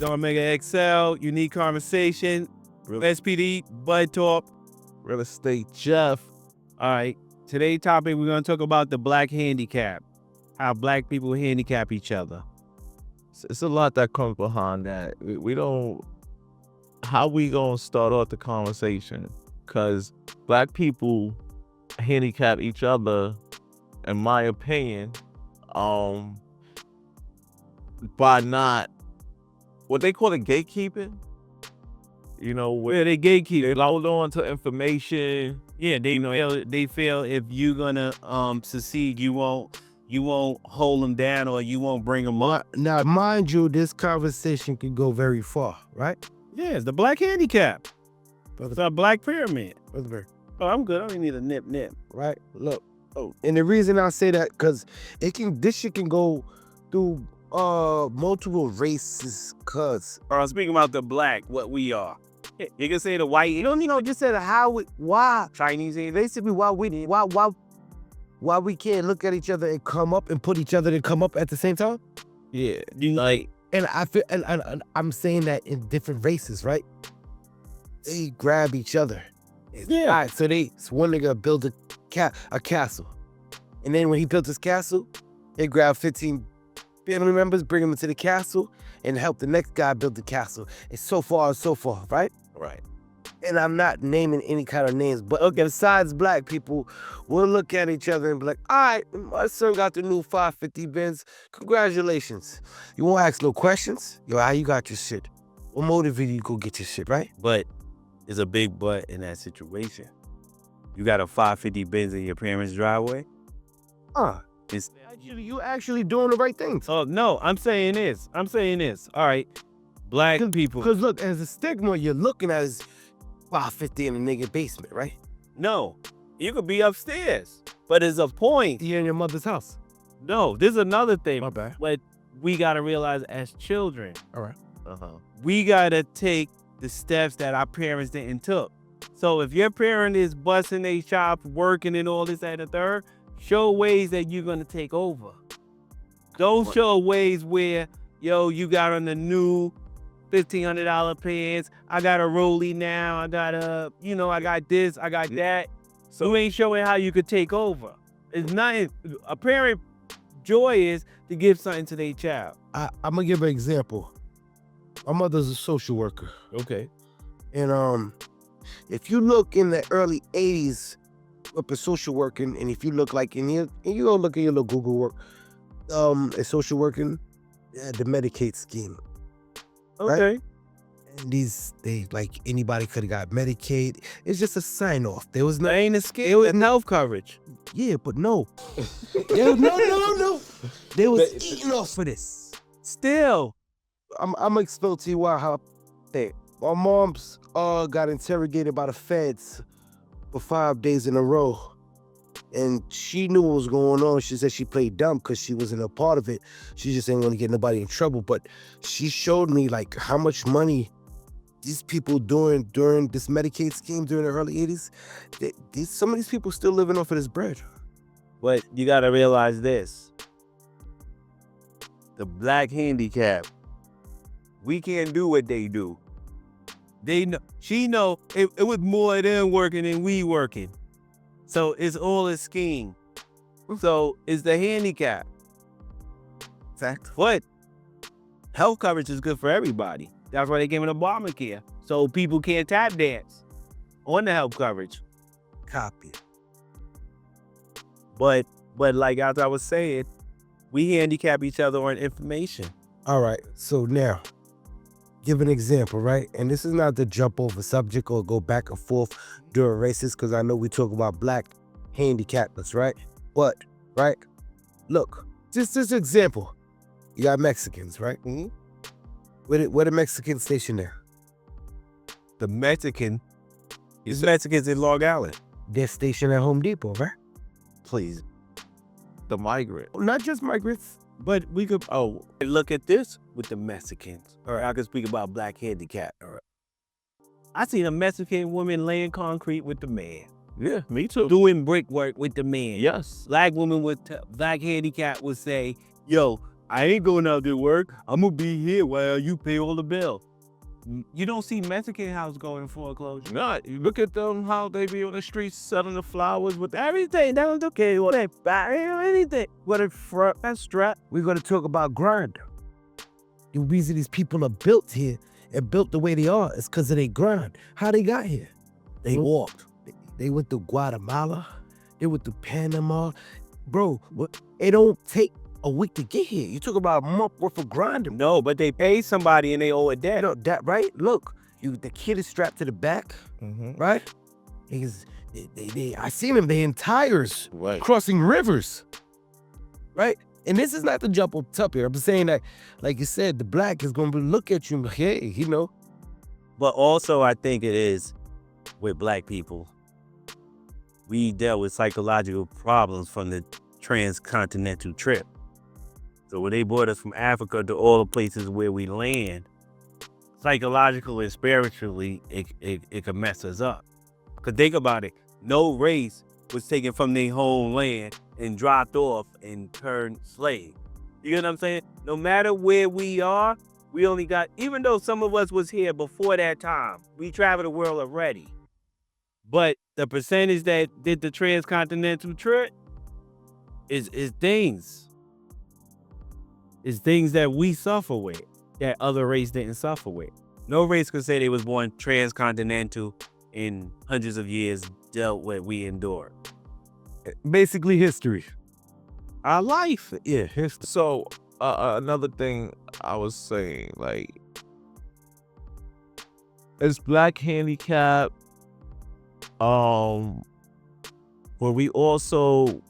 Omega XL, Unique Conversation, SPD, Bud Talk. Real Estate Jeff. All right. Today's topic, we're going to talk about the black handicap, how black people handicap each other. It's a lot that comes behind that. We don't, how we gonna start off the conversation? Because black people handicap each other, in my opinion, by not, what they call it, gatekeeping. You know, where they gatekeep. They hold on to information. Yeah, they feel if you're gonna succeed, you won't hold them down or you won't bring them up. Now, mind you, this conversation can go very far, right? Yeah, it's the black handicap. It's a black pyramid. Brother, Oh, I'm good. I don't need a nip. right? Look, and the reason I say that, because this shit can go through multiple races, cuz. Or I'm speaking about the black, what we are. You can say the white. You don't Just said why Chinese, basically why we can't look at each other and come up and put each other to come up at the same time? Yeah, like, and I feel, and I'm saying that in different races, right? They grab each other. Yeah. All right, so one nigga build a castle, and then when he built his castle, they grab 15 family members, bring them into the castle, and help the next guy build the castle, and so far, right? right. And I'm not naming any kind of names, but okay, besides black people, we'll look at each other and be like, all right, my son got the new 550 Benz. Congratulations. You won't ask no questions. Yo, how you got your shit? What motivated you to go get your shit, right? but there's a big but in that situation. You got a 550 Benz in your parents' driveway. It's You actually doing the right things. Oh no, I'm saying this. All right, black people. Because look, as a stigma, you're looking at is 550 in a nigga basement, right? No, you could be upstairs, but there's a point. You're in your mother's house. No, there's another thing. My bad. What we gotta realize as children, All right. we gotta take the steps that our parents didn't took. So if your parent is busting their shop, working and all this and the third, show ways that you're gonna take over. Don't show ways where, you got on the new $1,500 pants. I got a rollie now. I got I got this, I got that. So you ain't showing how you could take over. It's nothing. A parent joy is to give something to their child. I'm gonna give an example. My mother's a social worker. Okay. And if you look in the early 80s up in social working, and if you look like and you go look at your little Google work, in social working, the Medicaid scheme. Okay. Right? And they like anybody could have got Medicaid. It's just a sign off. There was no Ain't a scam. It was health coverage. Yeah, but no. No. They was eating off for this. Still. I'm gonna explain to you how my mom's got interrogated by the feds for 5 days in a row, and she knew what was going on. She said she played dumb because she wasn't a part of it. She just didn't want to get nobody in trouble, but she showed me like how much money these people during this Medicaid scheme during the early 80s, some of these people still living off of this bread. But you gotta realize this. The black handicap, we can't do what they do. They know, she know it was more of them working than we working. So it's all a scheme. So it's the handicap. Fact. But health coverage is good for everybody. That's why they gave it Obamacare. So people can't tap dance on the health coverage. Copy. But like as I was saying, we handicap each other on information. All right, so now, give an example, right? And this is not to jump over subject or go back and forth during races, because I know we talk about black handicappers, right? But, right, look, just this example. You got Mexicans, right? Mm-hmm. Where the Mexican station there? The Mexican is Mexicans in Long Island. They're stationed at Home Depot, right? Please. The migrant. Not just migrants. But we could, look at this with the Mexicans. Or I could speak about black handicap. Or I seen a Mexican woman laying concrete with the man. Yeah, me too. Doing brickwork with the man. Yes. Black woman with black handicap would say, yo, I ain't going out to work. I'm gonna be here while you pay all the bill. You don't see Mexican house going foreclosure. No, you look at them, how they be on the streets selling the flowers with Everything, that was okay. What they buy, anything. What a front, that strap. We're gonna talk about grind. The reason these people are built here and built the way they are is because of their grind. How they got here? They walked. They went to Guatemala. They went to Panama. Bro, it don't take a week to get here. You talk about a month worth of grinding. No, but they pay somebody and they owe a debt. You know that, right? Look, the kid is strapped to the back, right? I seen them. They in tires, Right. crossing rivers, right? And this is not to jump up top here. I'm saying that, like you said, the black is gonna look at you, hey, you know. But also, I think it is with black people. We dealt with psychological problems from the transcontinental trip. So when they brought us from Africa to all the places where we land, psychologically and spiritually, it could mess us up. Because think about it, no race was taken from their homeland and dropped off and turned slave. You get what I'm saying? No matter where we are, we only got, even though some of us was here before that time, we traveled the world already. But the percentage that did the transcontinental trip is things. It's things that we suffer with, that other race didn't suffer with. No race could say they was born transcontinental in hundreds of years dealt with we endured. Basically history. Our life. Yeah, history. So another thing I was saying, like, is black handicap, where we also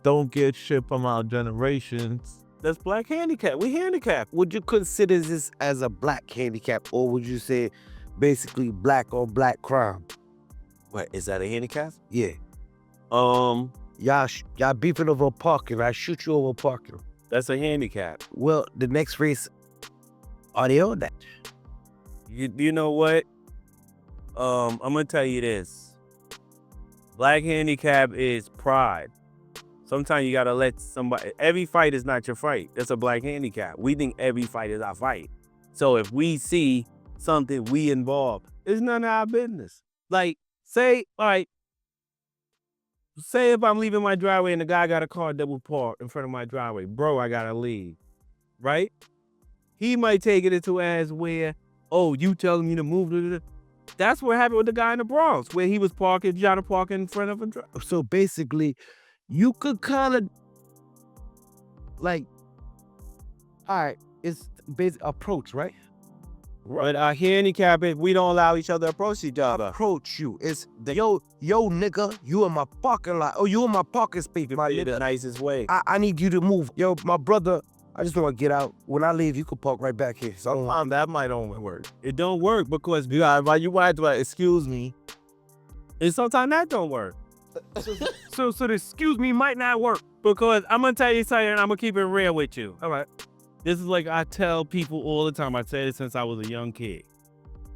don't get shit from our generations. That's black handicap. We handicapped. Would you consider this as a black handicap, or would you say basically black on black crime? What, is that a handicap? Yeah. Um, Y'all beefing over a parking. I shoot you over a parking. that's a handicap. Well, the next race, are they on that? You know what? I'm gonna tell you this. Black handicap is pride. Sometimes you gotta let somebody, every fight is not your fight. That's a black handicap. We think every fight is our fight. So if we see something we involved, it's none of our business. Like, say if I'm leaving my driveway and the guy got a car double parked in front of my driveway. Bro, I gotta leave, right? He might take it into as where, oh, you telling me to move. That's what happened with the guy in the Bronx, where he was trying to park in front of a driveway. So basically, you could kind of like, all right, it's basic approach, right? But our handicap is we don't allow each other to approach each other. Approach you. It's yo nigga, you in my parking lot. Oh, you in my parking space. It might be the nicest way. I need you to move. Yo, my brother, I just want to get out. When I leave, you can park right back here. So That might only work. It don't work because You might do excuse me. and sometimes that don't work. so the excuse me might not work. Because I'm gonna tell you something, and I'm gonna keep it real with you. All right. This is like I tell people all the time. I said it since I was a young kid.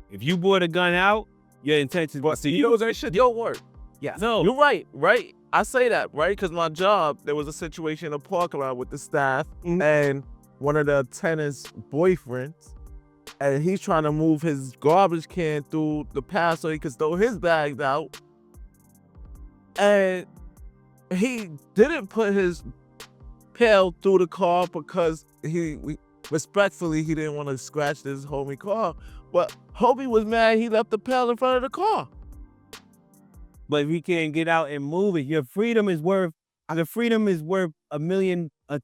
If you brought a gun out, your intention. But see, you know that shit don't work. Yeah. No. You're right? I say that, right? Because my job, there was a situation in a parking lot with the staff and one of the attendants' boyfriends, and he's trying to move his garbage can through the path so he could throw his bags out. And he didn't put his pail through the car because respectfully, he didn't want to scratch this homie car. But homie was mad he left the pail in front of the car. But if you can't get out and move it, your freedom is worth. The freedom is worth a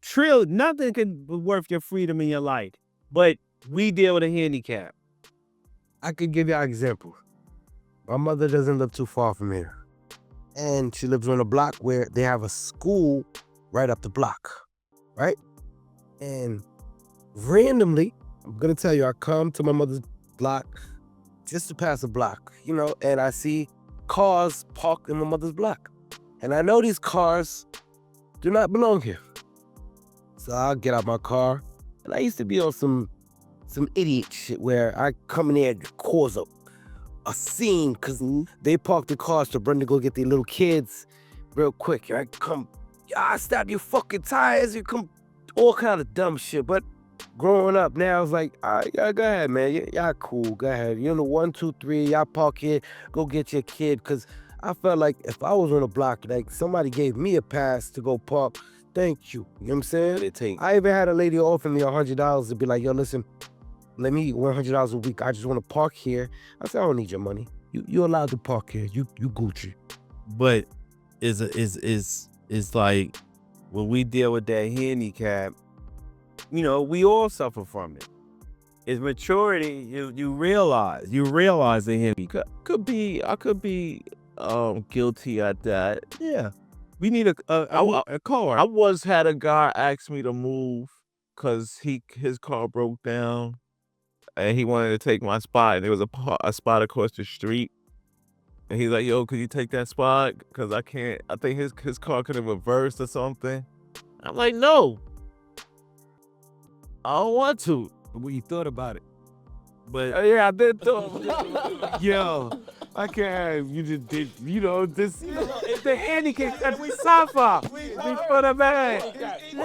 trillion. Nothing can be worth your freedom in your life. But we deal with a handicap. I could give you an example. My mother doesn't live too far from here. And she lives on a block where they have a school right up the block, right? And randomly, I'm gonna tell you, I come to my mother's block just to pass a block, you know, and I see cars parked in my mother's block. And I know these cars do not belong here. So I'll get out my car. And I used to be on some idiot shit where I come in there and cause a scene because they park the cars to run to go get their little kids real quick. And I come, I stab your fucking tires. You come all kind of dumb shit. But growing up now, it's like, all right, y'all go ahead, man. Y'all cool. Go ahead. You know, 1, 2, 3. Y'all park here. Go get your kid. Cause I felt like if I was on the block, like somebody gave me a pass to go park, thank you. You know what I'm saying? I even had a lady offer me $100 to be like, yo, listen, let me $100 a week. I just want to park here. I said, I don't need your money. You're allowed to park here. You Gucci. But is like when we deal with that handicap, you know, we all suffer from it. It's maturity. You realize the handicap. I could be guilty at that. Yeah, we need a car. I once had a guy ask me to move because his car broke down and he wanted to take my spot. And there was a spot across the street. And he's like, yo, could you take that spot? Because I can't. I think his car could have reversed or something. I'm like, no. I don't want to. When you thought about it, but Yeah, I did thought. yo, I can't have you just did. You know, this. It's the handicap that we suffer. We for the man.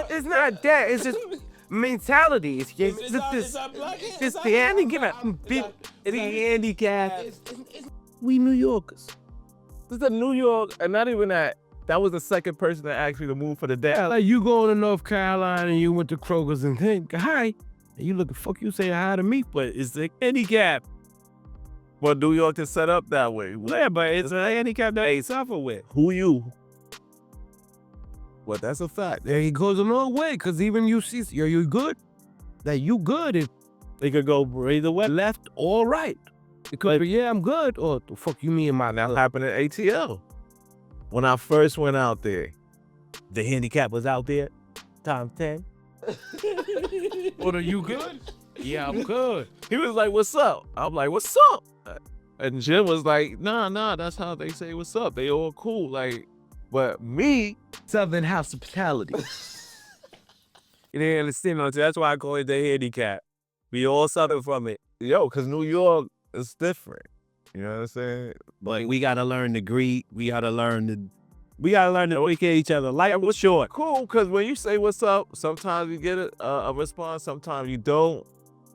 It's not that. It's just mentality. It's just the handicap. The handicap. We New Yorkers. This is New York, and not even that. That was the second person that asked me to move for the day. Like you going to North Carolina and you went to Kroger's and think, hi. And you look, fuck you say hi to me. But it's the handicap. Well, New York is set up that way. Yeah, but it's a handicap that they suffer with. Who you? Well, that's a fact. There he goes a long way, because even you see, you good? That you good if They could go either way. left or right. It could be, yeah, I'm good, or the fuck you mean my That happened at ATL. When I first went out there. The handicap was out there. Times 10. What, are you good? Yeah, I'm good. He was like, what's up? I'm like, what's up? And Jim was like, nah, that's how they say what's up. They all cool. Like, but me, Southern hospitality. You didn't understand until that's why I call it the handicap. We all suffer from it. because New York is different. You know what I'm saying? But we gotta learn to greet. We gotta learn to look at each other. Life was short. Cool, because when you say what's up, sometimes you get a response, sometimes you don't.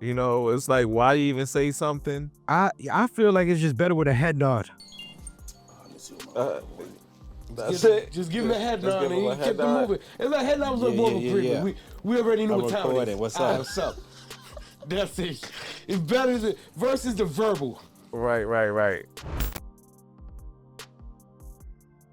You know, it's like, why you even say something? I feel like it's just better with a head nod. That's it. Just give him a head Just nod give and him he a head kept it nod. moving. It's like head nod was a little more of a premium. We already know I'm what time it recording. is. What's All right, up? what's up? That's it. It's better versus the verbal. Right.